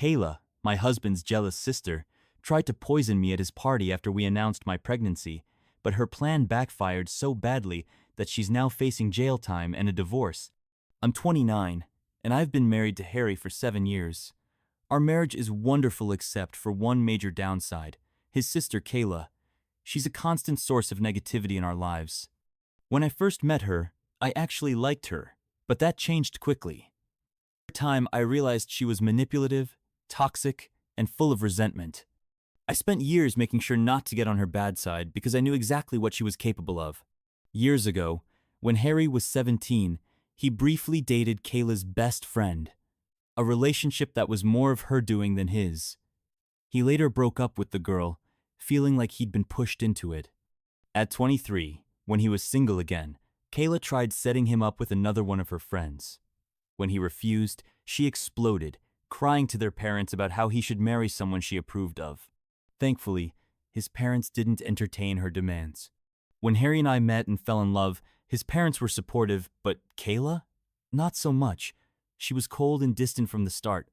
Kayla, my husband's jealous sister, tried to poison me at his party after we announced my pregnancy, but her plan backfired so badly that she's now facing jail time and a divorce. I'm 29, and I've been married to Harry for 7 years. Our marriage is wonderful except for one major downside: his sister Kayla. She's a constant source of negativity in our lives. When I first met her, I actually liked her, but that changed quickly. Over time, I realized she was manipulative, toxic, and full of resentment. I spent years making sure not to get on her bad side because I knew exactly what she was capable of. Years ago, when Harry was 17, he briefly dated Kayla's best friend, a relationship that was more of her doing than his. He later broke up with the girl, feeling like he'd been pushed into it. At 23, when he was single again, Kayla tried setting him up with another one of her friends. When he refused, she exploded, crying to their parents about how he should marry someone she approved of. Thankfully, his parents didn't entertain her demands. When Harry and I met and fell in love, his parents were supportive, but Kayla? Not so much. She was cold and distant from the start.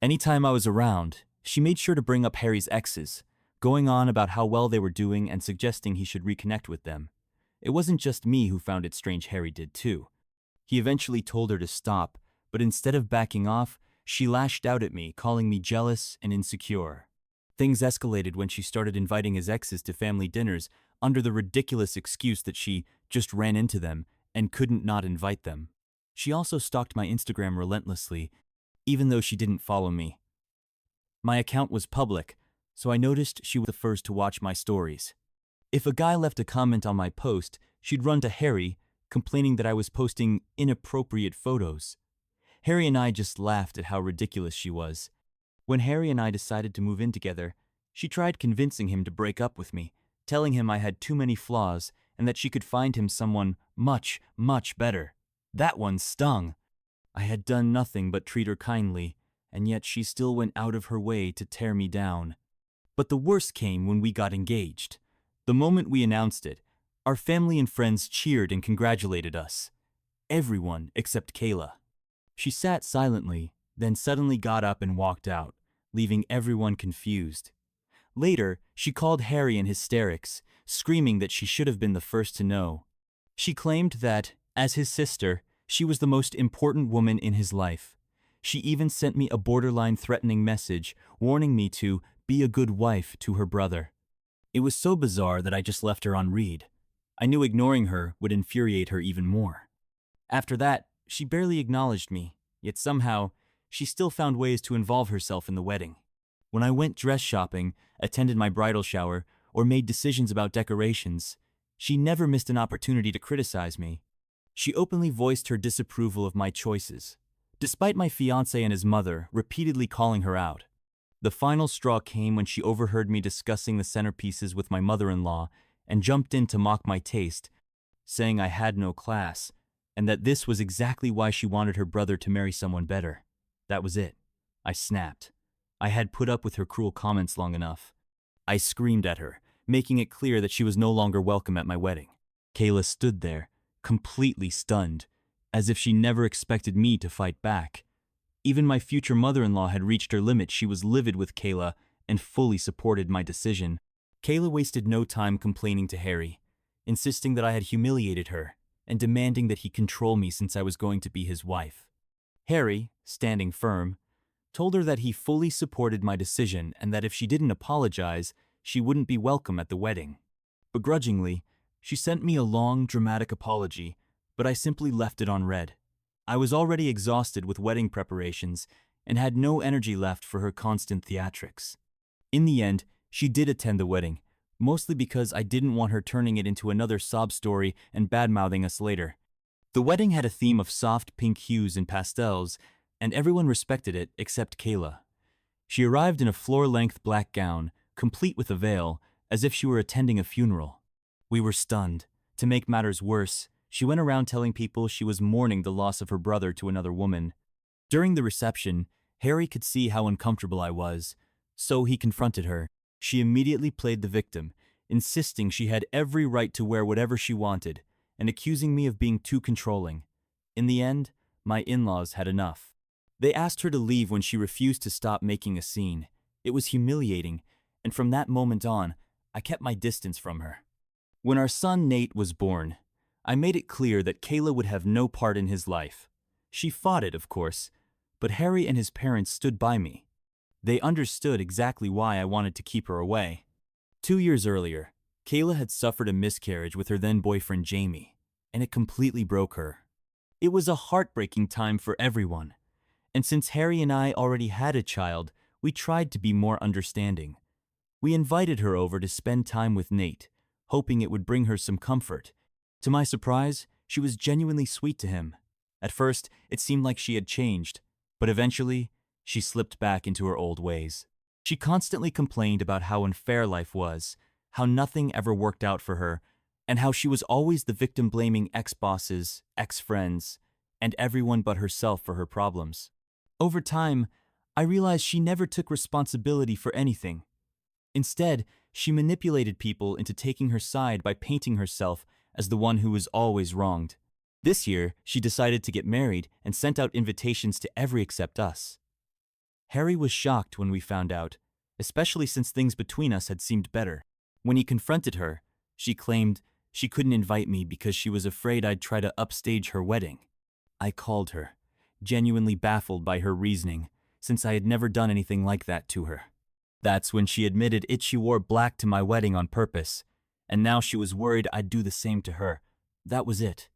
Anytime I was around, she made sure to bring up Harry's exes, going on about how well they were doing and suggesting he should reconnect with them. It wasn't just me who found it strange. Harry did too. He eventually told her to stop, but instead of backing off, she lashed out at me, calling me jealous and insecure. Things escalated when she started inviting his exes to family dinners under the ridiculous excuse that she just ran into them and couldn't not invite them. She also stalked my Instagram relentlessly, even though she didn't follow me. My account was public, so I noticed she was the first to watch my stories. If a guy left a comment on my post, she'd run to Harry, complaining that I was posting inappropriate photos. Harry and I just laughed at how ridiculous she was. When Harry and I decided to move in together, she tried convincing him to break up with me, telling him I had too many flaws and that she could find him someone much, much better. That one stung. I had done nothing but treat her kindly, and yet she still went out of her way to tear me down. But the worst came when we got engaged. The moment we announced it, our family and friends cheered and congratulated us. Everyone except Kayla. She sat silently, then suddenly got up and walked out, leaving everyone confused. Later, she called Harry in hysterics, screaming that she should have been the first to know. She claimed that, as his sister, she was the most important woman in his life. She even sent me a borderline threatening message, warning me to be a good wife to her brother. It was so bizarre that I just left her on read. I knew ignoring her would infuriate her even more. After that, she barely acknowledged me, yet somehow, she still found ways to involve herself in the wedding. When I went dress shopping, attended my bridal shower, or made decisions about decorations, she never missed an opportunity to criticize me. She openly voiced her disapproval of my choices, despite my fiancé and his mother repeatedly calling her out. The final straw came when she overheard me discussing the centerpieces with my mother-in-law and jumped in to mock my taste, saying I had no class, and that this was exactly why she wanted her brother to marry someone better. That was it. I snapped. I had put up with her cruel comments long enough. I screamed at her, making it clear that she was no longer welcome at my wedding. Kayla stood there, completely stunned, as if she never expected me to fight back. Even my future mother-in-law had reached her limit. She was livid with Kayla and fully supported my decision. Kayla wasted no time complaining to Harry, insisting that I had humiliated her and demanding that he control me since I was going to be his wife. Harry, standing firm, told her that he fully supported my decision and that if she didn't apologize, she wouldn't be welcome at the wedding. Begrudgingly, she sent me a long, dramatic apology, but I simply left it on read. I was already exhausted with wedding preparations and had no energy left for her constant theatrics. In the end, she did attend the wedding, mostly because I didn't want her turning it into another sob story and bad-mouthing us later. The wedding had a theme of soft pink hues and pastels, and everyone respected it except Kayla. She arrived in a floor-length black gown, complete with a veil, as if she were attending a funeral. We were stunned. To make matters worse, she went around telling people she was mourning the loss of her brother to another woman. During the reception, Harry could see how uncomfortable I was, so he confronted her. She immediately played the victim, insisting she had every right to wear whatever she wanted, and accusing me of being too controlling. In the end, my in-laws had enough. They asked her to leave when she refused to stop making a scene. It was humiliating, and from that moment on, I kept my distance from her. When our son Nate was born, I made it clear that Kayla would have no part in his life. She fought it, of course, but Harry and his parents stood by me. They understood exactly why I wanted to keep her away. 2 years earlier, Kayla had suffered a miscarriage with her then-boyfriend Jamie, and it completely broke her. It was a heartbreaking time for everyone, and since Harry and I already had a child, we tried to be more understanding. We invited her over to spend time with Nate, hoping it would bring her some comfort. To my surprise, she was genuinely sweet to him. At first, it seemed like she had changed, but eventually, she slipped back into her old ways. She constantly complained about how unfair life was, how nothing ever worked out for her, and how she was always the victim blaming ex-bosses, ex-friends, and everyone but herself for her problems. Over time, I realized she never took responsibility for anything. Instead, she manipulated people into taking her side by painting herself as the one who was always wronged. This year, she decided to get married and sent out invitations to every except us. Harry was shocked when we found out, especially since things between us had seemed better. When he confronted her, she claimed she couldn't invite me because she was afraid I'd try to upstage her wedding. I called her, genuinely baffled by her reasoning, since I had never done anything like that to her. That's when she admitted she wore black to my wedding on purpose, and now she was worried I'd do the same to her. That was it.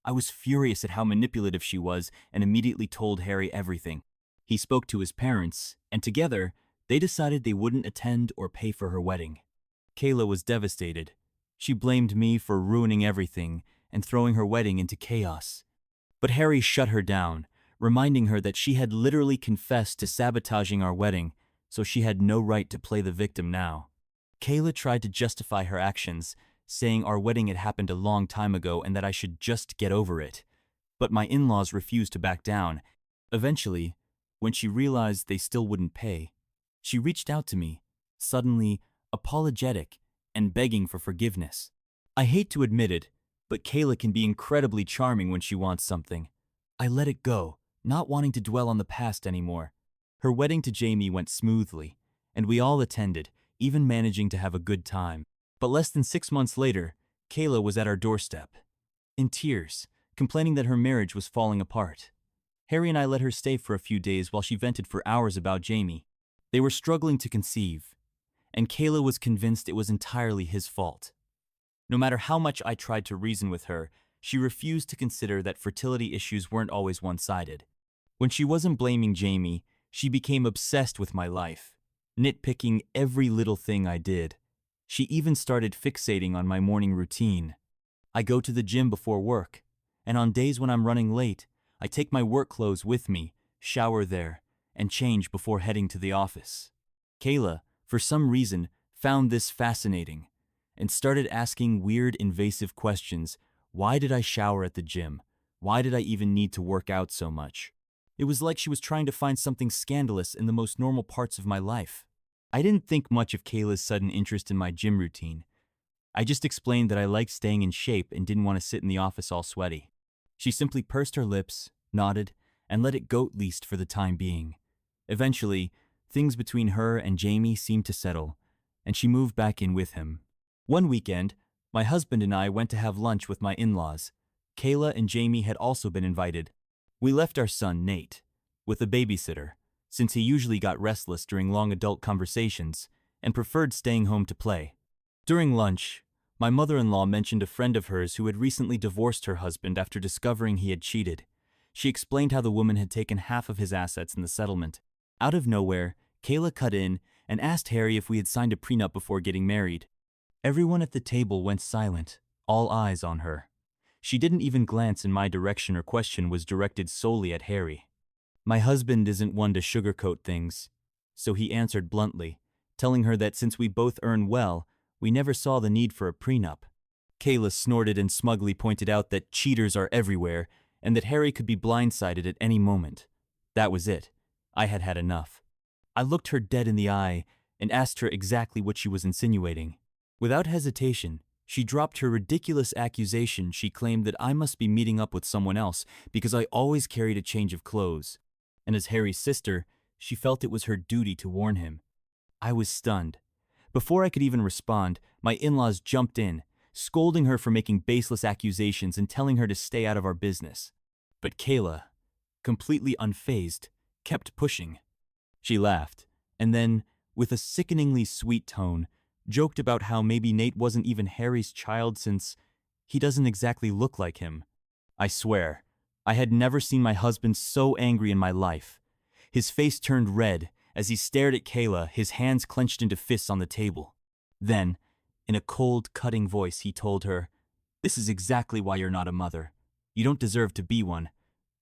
I was furious at how manipulative she was and immediately told Harry everything. He spoke to his parents, and together, they decided they wouldn't attend or pay for her wedding. Kayla was devastated. She blamed me for ruining everything and throwing her wedding into chaos. But Harry shut her down, reminding her that she had literally confessed to sabotaging our wedding, so she had no right to play the victim now. Kayla tried to justify her actions, saying our wedding had happened a long time ago and that I should just get over it. But my in-laws refused to back down. Eventually, when she realized they still wouldn't pay, she reached out to me, suddenly apologetic and begging for forgiveness. I hate to admit it, but Kayla can be incredibly charming when she wants something. I let it go, not wanting to dwell on the past anymore. Her wedding to Jamie went smoothly, and we all attended, even managing to have a good time. But less than 6 months later, Kayla was at our doorstep, in tears, complaining that her marriage was falling apart. Harry and I let her stay for a few days while she vented for hours about Jamie. They were struggling to conceive, and Kayla was convinced it was entirely his fault. No matter how much I tried to reason with her, she refused to consider that fertility issues weren't always one-sided. When she wasn't blaming Jamie, she became obsessed with my life, nitpicking every little thing I did. She even started fixating on my morning routine. I go to the gym before work, and on days when I'm running late, I take my work clothes with me, shower there, and change before heading to the office. Kayla, for some reason, found this fascinating and started asking weird, invasive questions. Why did I shower at the gym? Why did I even need to work out so much? It was like she was trying to find something scandalous in the most normal parts of my life. I didn't think much of Kayla's sudden interest in my gym routine. I just explained that I liked staying in shape and didn't want to sit in the office all sweaty. She simply pursed her lips, nodded, and let it go at least for the time being. Eventually, things between her and Jamie seemed to settle, and she moved back in with him. One weekend, my husband and I went to have lunch with my in-laws. Kayla and Jamie had also been invited. We left our son, Nate, with a babysitter, since he usually got restless during long adult conversations and preferred staying home to play. During lunch, my mother-in-law mentioned a friend of hers who had recently divorced her husband after discovering he had cheated. She explained how the woman had taken half of his assets in the settlement. Out of nowhere, Kayla cut in and asked Harry if we had signed a prenup before getting married. Everyone at the table went silent, all eyes on her. She didn't even glance in my direction. Her question was directed solely at Harry. My husband isn't one to sugarcoat things, so he answered bluntly, telling her that since we both earn well, we never saw the need for a prenup. Kayla snorted and smugly pointed out that cheaters are everywhere and that Harry could be blindsided at any moment. That was it. I had had enough. I looked her dead in the eye and asked her exactly what she was insinuating. Without hesitation, she dropped her ridiculous accusation. She claimed that I must be meeting up with someone else because I always carried a change of clothes. and as Harry's sister, she felt it was her duty to warn him. I was stunned. Before I could even respond, my in-laws jumped in, scolding her for making baseless accusations and telling her to stay out of our business. But Kayla, completely unfazed, kept pushing. She laughed, and then, with a sickeningly sweet tone, joked about how maybe Nate wasn't even Harry's child since he doesn't exactly look like him. I swear, I had never seen my husband so angry in my life. His face turned red as he stared at Kayla, his hands clenched into fists on the table. Then, in a cold, cutting voice, he told her, "This is exactly why you're not a mother. You don't deserve to be one.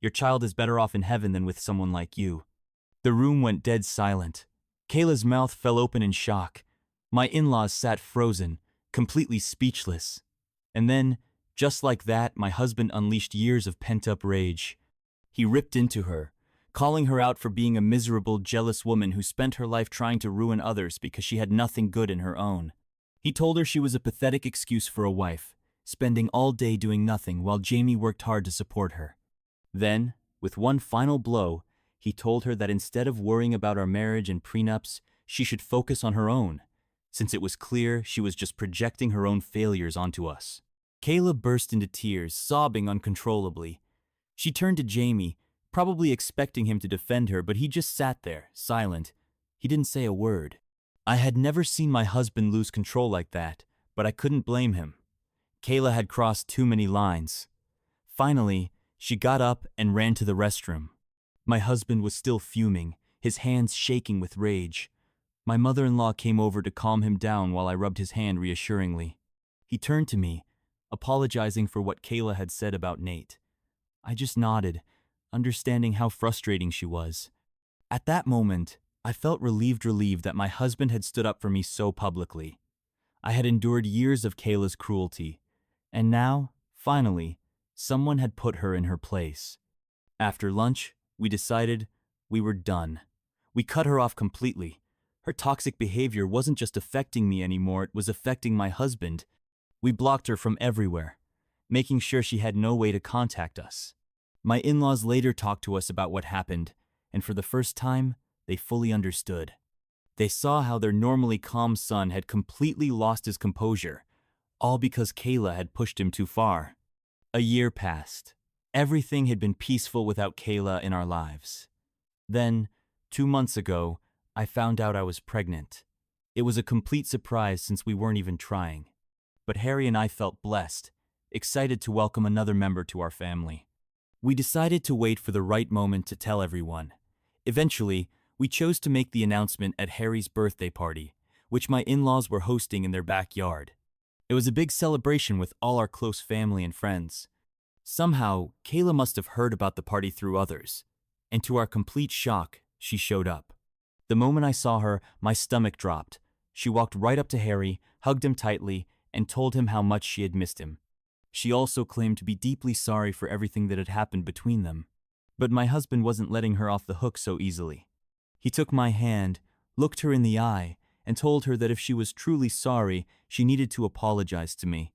Your child is better off in heaven than with someone like you." The room went dead silent. Kayla's mouth fell open in shock. My in-laws sat frozen, completely speechless. And then, just like that, my husband unleashed years of pent-up rage. He ripped into her, calling her out for being a miserable, jealous woman who spent her life trying to ruin others because she had nothing good in her own. He told her she was a pathetic excuse for a wife, spending all day doing nothing while Jamie worked hard to support her. Then, with one final blow, he told her that instead of worrying about our marriage and prenups, she should focus on her own, since it was clear she was just projecting her own failures onto us. Kayla burst into tears, sobbing uncontrollably. She turned to Jamie, probably expecting him to defend her, but he just sat there, silent. He didn't say a word. I had never seen my husband lose control like that, but I couldn't blame him. Kayla had crossed too many lines. Finally, she got up and ran to the restroom. My husband was still fuming, his hands shaking with rage. My mother-in-law came over to calm him down while I rubbed his hand reassuringly. He turned to me, apologizing for what Kayla had said about Nate. I just nodded, understanding how frustrating she was. At that moment, I felt relieved that my husband had stood up for me so publicly. I had endured years of Kayla's cruelty, and now, finally, someone had put her in her place. After lunch, we decided we were done. We cut her off completely. Her toxic behavior wasn't just affecting me anymore, it was affecting my husband. We blocked her from everywhere, making sure she had no way to contact us. My in-laws later talked to us about what happened, and for the first time, they fully understood. They saw how their normally calm son had completely lost his composure, all because Kayla had pushed him too far. A year passed. Everything had been peaceful without Kayla in our lives. Then, 2 months ago, I found out I was pregnant. It was a complete surprise since we weren't even trying. But Harry and I felt blessed, excited to welcome another member to our family. We decided to wait for the right moment to tell everyone. Eventually, we chose to make the announcement at Harry's birthday party, which my in-laws were hosting in their backyard. It was a big celebration with all our close family and friends. Somehow, Kayla must have heard about the party through others, and to our complete shock, she showed up. The moment I saw her, my stomach dropped. She walked right up to Harry, hugged him tightly, and told him how much she had missed him. She also claimed to be deeply sorry for everything that had happened between them. But my husband wasn't letting her off the hook so easily. He took my hand, looked her in the eye, and told her that if she was truly sorry, she needed to apologize to me,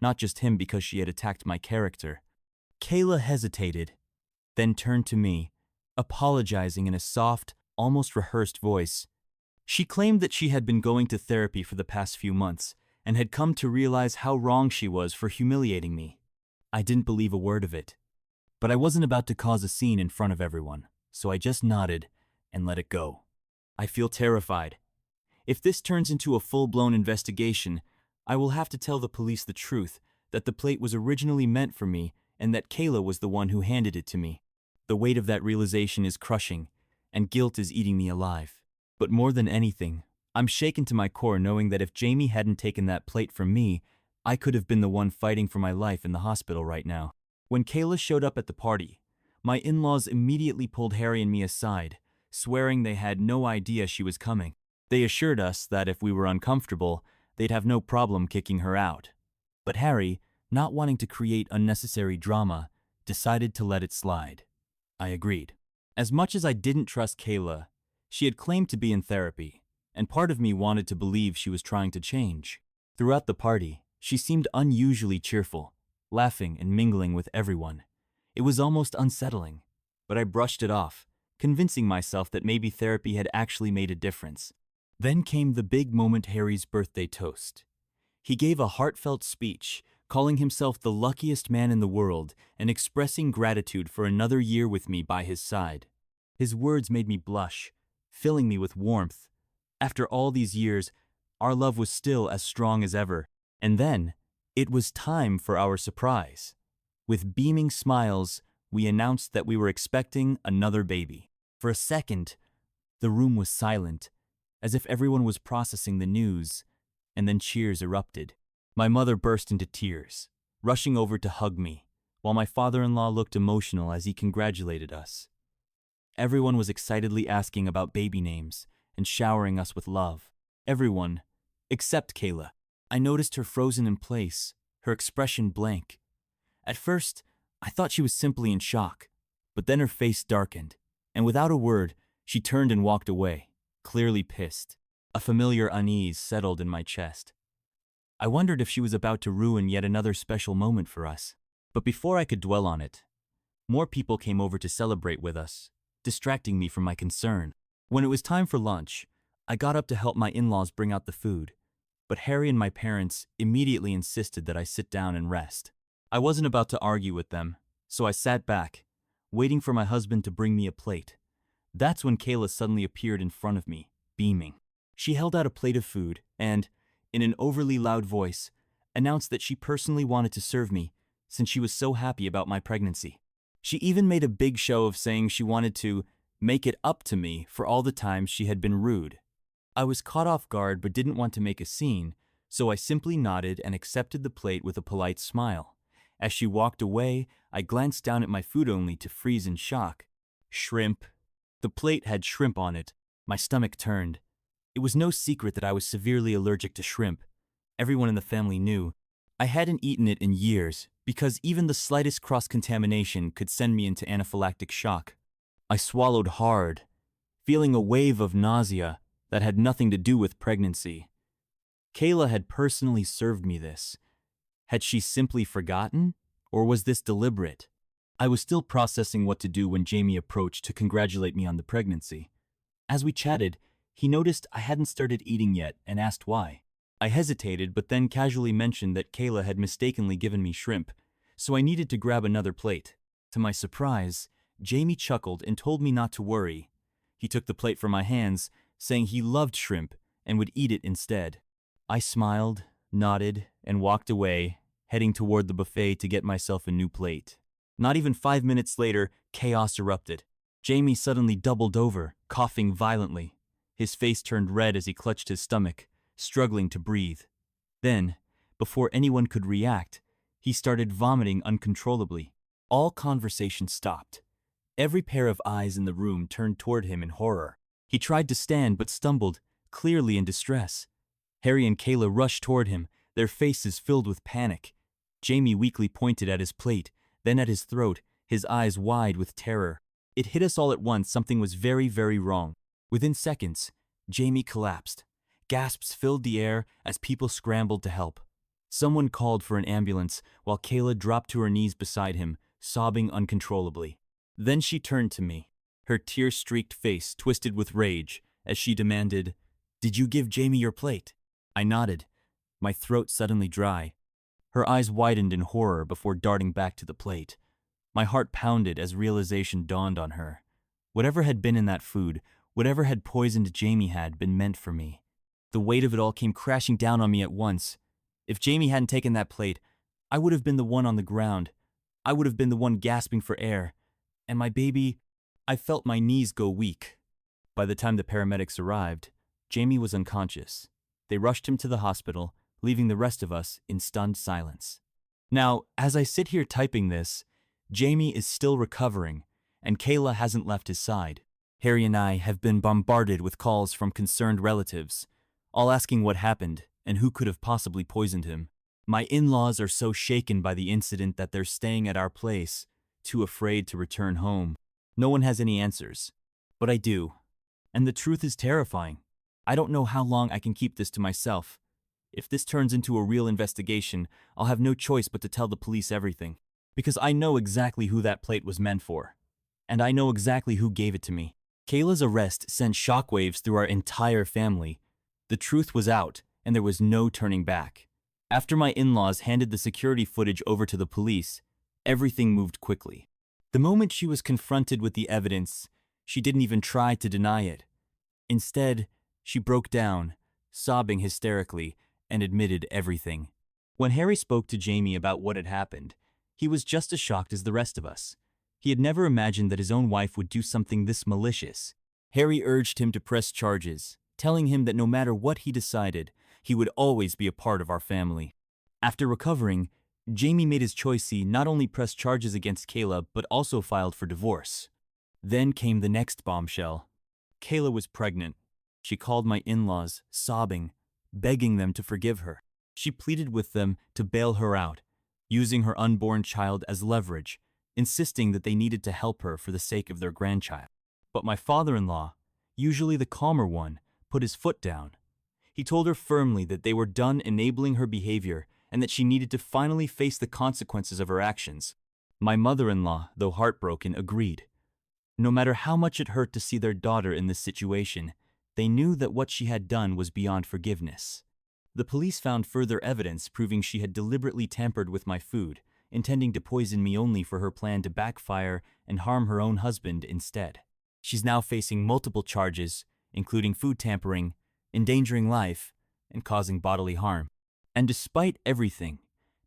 not just him because she had attacked my character. Kayla hesitated, then turned to me, apologizing in a soft, almost rehearsed voice. She claimed that she had been going to therapy for the past few months and had come to realize how wrong she was for humiliating me. I didn't believe a word of it, but I wasn't about to cause a scene in front of everyone, so I just nodded and let it go. I feel terrified. If this turns into a full-blown investigation, I will have to tell the police the truth, that the plate was originally meant for me and that Kayla was the one who handed it to me. The weight of that realization is crushing, and guilt is eating me alive. But more than anything, I'm shaken to my core knowing that if Jamie hadn't taken that plate from me, I could have been the one fighting for my life in the hospital right now. When Kayla showed up at the party, my in-laws immediately pulled Harry and me aside, swearing they had no idea she was coming. They assured us that if we were uncomfortable, they'd have no problem kicking her out. But Harry, not wanting to create unnecessary drama, decided to let it slide. I agreed. As much as I didn't trust Kayla, she had claimed to be in therapy, and part of me wanted to believe she was trying to change. Throughout the party, she seemed unusually cheerful, laughing and mingling with everyone. It was almost unsettling, but I brushed it off, convincing myself that maybe therapy had actually made a difference. Then came the big moment, Harry's birthday toast. He gave a heartfelt speech, calling himself the luckiest man in the world and expressing gratitude for another year with me by his side. His words made me blush, filling me with warmth. After all these years, our love was still as strong as ever. And then, it was time for our surprise. With beaming smiles, we announced that we were expecting another baby. For a second, the room was silent, as if everyone was processing the news, and then cheers erupted. My mother burst into tears, rushing over to hug me, while my father-in-law looked emotional as he congratulated us. Everyone was excitedly asking about baby names and showering us with love. Everyone, except Kayla. I noticed her frozen in place, her expression blank. At first, I thought she was simply in shock, but then her face darkened, and without a word, she turned and walked away, clearly pissed. A familiar unease settled in my chest. I wondered if she was about to ruin yet another special moment for us. But before I could dwell on it, more people came over to celebrate with us, distracting me from my concern. When it was time for lunch, I got up to help my in-laws bring out the food, but Harry and my parents immediately insisted that I sit down and rest. I wasn't about to argue with them, so I sat back, waiting for my husband to bring me a plate. That's when Kayla suddenly appeared in front of me, beaming. She held out a plate of food and, in an overly loud voice, announced that she personally wanted to serve me since she was so happy about my pregnancy. She even made a big show of saying she wanted to make it up to me for all the times she had been rude. I was caught off guard but didn't want to make a scene, so I simply nodded and accepted the plate with a polite smile. As she walked away, I glanced down at my food only to freeze in shock. Shrimp. The plate had shrimp on it. My stomach turned. It was no secret that I was severely allergic to shrimp. Everyone in the family knew. I hadn't eaten it in years, because even the slightest cross-contamination could send me into anaphylactic shock. I swallowed hard, feeling a wave of nausea that had nothing to do with pregnancy. Kayla had personally served me this. Had she simply forgotten, or was this deliberate? I was still processing what to do when Jamie approached to congratulate me on the pregnancy. As we chatted, he noticed I hadn't started eating yet and asked why. I hesitated, but then casually mentioned that Kayla had mistakenly given me shrimp, so I needed to grab another plate. To my surprise, Jamie chuckled and told me not to worry. He took the plate from my hands, saying he loved shrimp and would eat it instead. I smiled, nodded, and walked away, heading toward the buffet to get myself a new plate. Not even 5 minutes later, chaos erupted. Jamie suddenly doubled over, coughing violently. His face turned red as he clutched his stomach, struggling to breathe. Then, before anyone could react, he started vomiting uncontrollably. All conversation stopped. Every pair of eyes in the room turned toward him in horror. He tried to stand but stumbled, clearly in distress. Harry and Kayla rushed toward him, their faces filled with panic. Jamie weakly pointed at his plate, then at his throat, his eyes wide with terror. It hit us all at once. Something was very, very wrong. Within seconds, Jamie collapsed. Gasps filled the air as people scrambled to help. Someone called for an ambulance while Kayla dropped to her knees beside him, sobbing uncontrollably. Then she turned to me, her tear-streaked face twisted with rage, as she demanded, "Did you give Jamie your plate?" I nodded, my throat suddenly dry. Her eyes widened in horror before darting back to the plate. My heart pounded as realization dawned on her. Whatever had been in that food, whatever had poisoned Jamie had been meant for me. The weight of it all came crashing down on me at once. If Jamie hadn't taken that plate, I would have been the one on the ground. I would have been the one gasping for air. And my baby, I felt my knees go weak. By the time the paramedics arrived, Jamie was unconscious. They rushed him to the hospital, leaving the rest of us in stunned silence. Now, as I sit here typing this, Jamie is still recovering, and Kayla hasn't left his side. Harry and I have been bombarded with calls from concerned relatives, all asking what happened and who could have possibly poisoned him. My in-laws are so shaken by the incident that they're staying at our place, too afraid to return home. No one has any answers, but I do. And the truth is terrifying. I don't know how long I can keep this to myself. If this turns into a real investigation, I'll have no choice but to tell the police everything, because I know exactly who that plate was meant for. and I know exactly who gave it to me. Kayla's arrest sent shockwaves through our entire family. The truth was out, and there was no turning back. After my in-laws handed the security footage over to the police, everything moved quickly. The moment she was confronted with the evidence, she didn't even try to deny it. Instead, she broke down, sobbing hysterically, and admitted everything. When Harry spoke to Jamie about what had happened, he was just as shocked as the rest of us. He had never imagined that his own wife would do something this malicious. Harry urged him to press charges, telling him that no matter what he decided, he would always be a part of our family. After recovering, Jamie made his choice. He not only pressed charges against Kayla, but also filed for divorce. Then came the next bombshell. Kayla was pregnant. She called my in-laws, sobbing, begging them to forgive her. She pleaded with them to bail her out, using her unborn child as leverage, insisting that they needed to help her for the sake of their grandchild. But my father-in-law, usually the calmer one, put his foot down. He told her firmly that they were done enabling her behavior and that she needed to finally face the consequences of her actions. My mother-in-law, though heartbroken, agreed. No matter how much it hurt to see their daughter in this situation, they knew that what she had done was beyond forgiveness. The police found further evidence proving she had deliberately tampered with my food, intending to poison me only for her plan to backfire and harm her own husband instead. She's now facing multiple charges, including food tampering, endangering life, and causing bodily harm. And despite everything,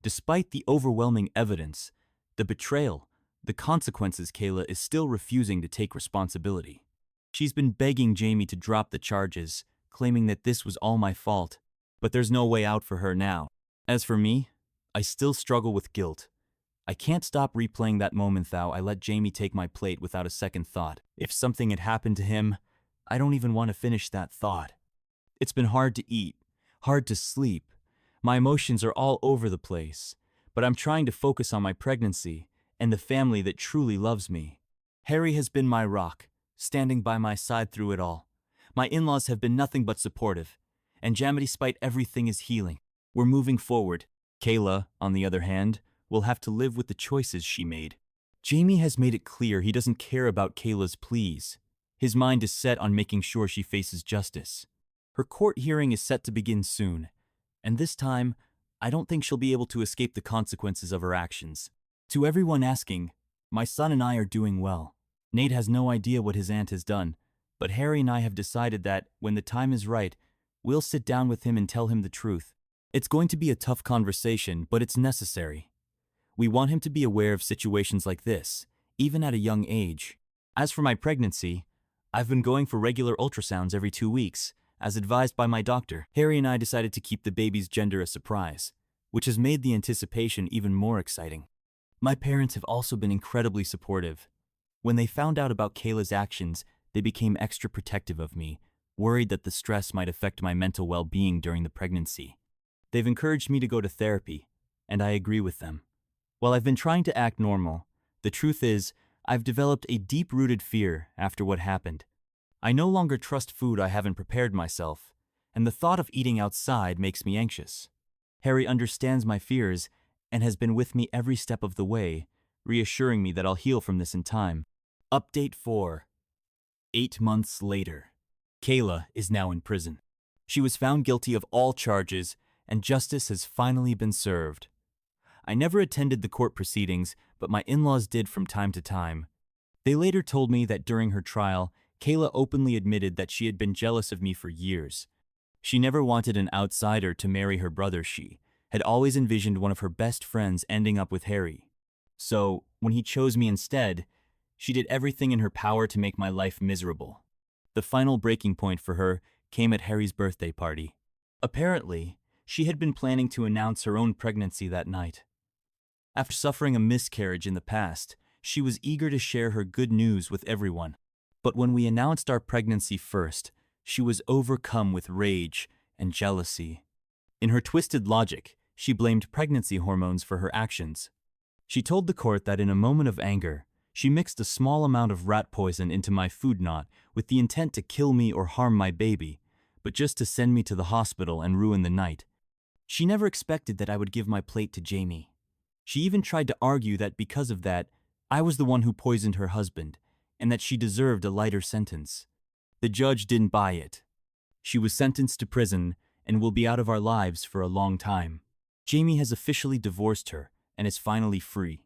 despite the overwhelming evidence, the betrayal, the consequences, Kayla is still refusing to take responsibility. She's been begging Jamie to drop the charges, claiming that this was all my fault, but there's no way out for her now. As for me, I still struggle with guilt. I can't stop replaying that moment though I let Jamie take my plate without a second thought. If something had happened to him, I don't even want to finish that thought. It's been hard to eat, hard to sleep. My emotions are all over the place, but I'm trying to focus on my pregnancy and the family that truly loves me. Harry has been my rock, standing by my side through it all. My in-laws have been nothing but supportive, and Jamie, despite everything, is healing. We're moving forward. Kayla, on the other hand, will have to live with the choices she made. Jamie has made it clear he doesn't care about Kayla's pleas. His mind is set on making sure she faces justice. Her court hearing is set to begin soon, and this time, I don't think she'll be able to escape the consequences of her actions. To everyone asking, my son and I are doing well. Nate has no idea what his aunt has done, but Harry and I have decided that, when the time is right, we'll sit down with him and tell him the truth. It's going to be a tough conversation, but it's necessary. We want him to be aware of situations like this, even at a young age. As for my pregnancy, I've been going for regular ultrasounds every 2 weeks, as advised by my doctor. Harry and I decided to keep the baby's gender a surprise, which has made the anticipation even more exciting. My parents have also been incredibly supportive. When they found out about Kayla's actions, they became extra protective of me, worried that the stress might affect my mental well-being during the pregnancy. They've encouraged me to go to therapy, and I agree with them. While I've been trying to act normal, the truth is, I've developed a deep-rooted fear after what happened. I no longer trust food I haven't prepared myself, and the thought of eating outside makes me anxious. Harry understands my fears and has been with me every step of the way, reassuring me that I'll heal from this in time. Update 4. 8 months later. Kayla is now in prison. She was found guilty of all charges, and justice has finally been served. I never attended the court proceedings, but my in-laws did from time to time. They later told me that during her trial, Kayla openly admitted that she had been jealous of me for years. She never wanted an outsider to marry her brother. She had always envisioned one of her best friends ending up with Harry. So, when he chose me instead, she did everything in her power to make my life miserable. The final breaking point for her came at Harry's birthday party. Apparently, she had been planning to announce her own pregnancy that night. After suffering a miscarriage in the past, she was eager to share her good news with everyone. But when we announced our pregnancy first, she was overcome with rage and jealousy. In her twisted logic, she blamed pregnancy hormones for her actions. She told the court that in a moment of anger, she mixed a small amount of rat poison into my food, not with the intent to kill me or harm my baby, but just to send me to the hospital and ruin the night. She never expected that I would give my plate to Jamie. She even tried to argue that because of that, I was the one who poisoned her husband, and that she deserved a lighter sentence. The judge didn't buy it. She was sentenced to prison and will be out of our lives for a long time. Jamie has officially divorced her and is finally free.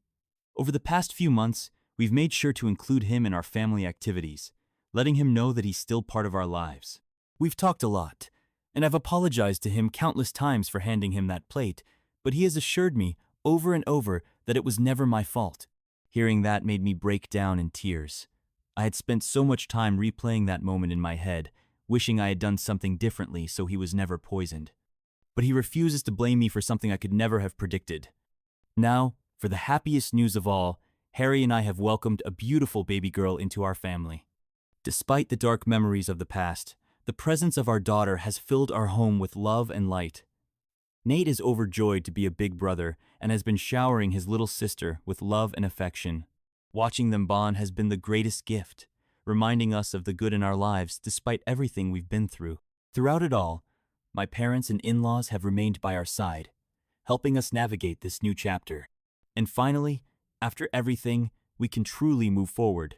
Over the past few months, we've made sure to include him in our family activities, letting him know that he's still part of our lives. We've talked a lot, and I've apologized to him countless times for handing him that plate, but he has assured me over and over that it was never my fault. Hearing that made me break down in tears. I had spent so much time replaying that moment in my head, wishing I had done something differently so he was never poisoned. But he refuses to blame me for something I could never have predicted. Now, for the happiest news of all, Harry and I have welcomed a beautiful baby girl into our family. Despite the dark memories of the past, the presence of our daughter has filled our home with love and light. Nate is overjoyed to be a big brother and has been showering his little sister with love and affection. Watching them bond has been the greatest gift, reminding us of the good in our lives despite everything we've been through. Throughout it all, my parents and in-laws have remained by our side, helping us navigate this new chapter. And finally, after everything, we can truly move forward.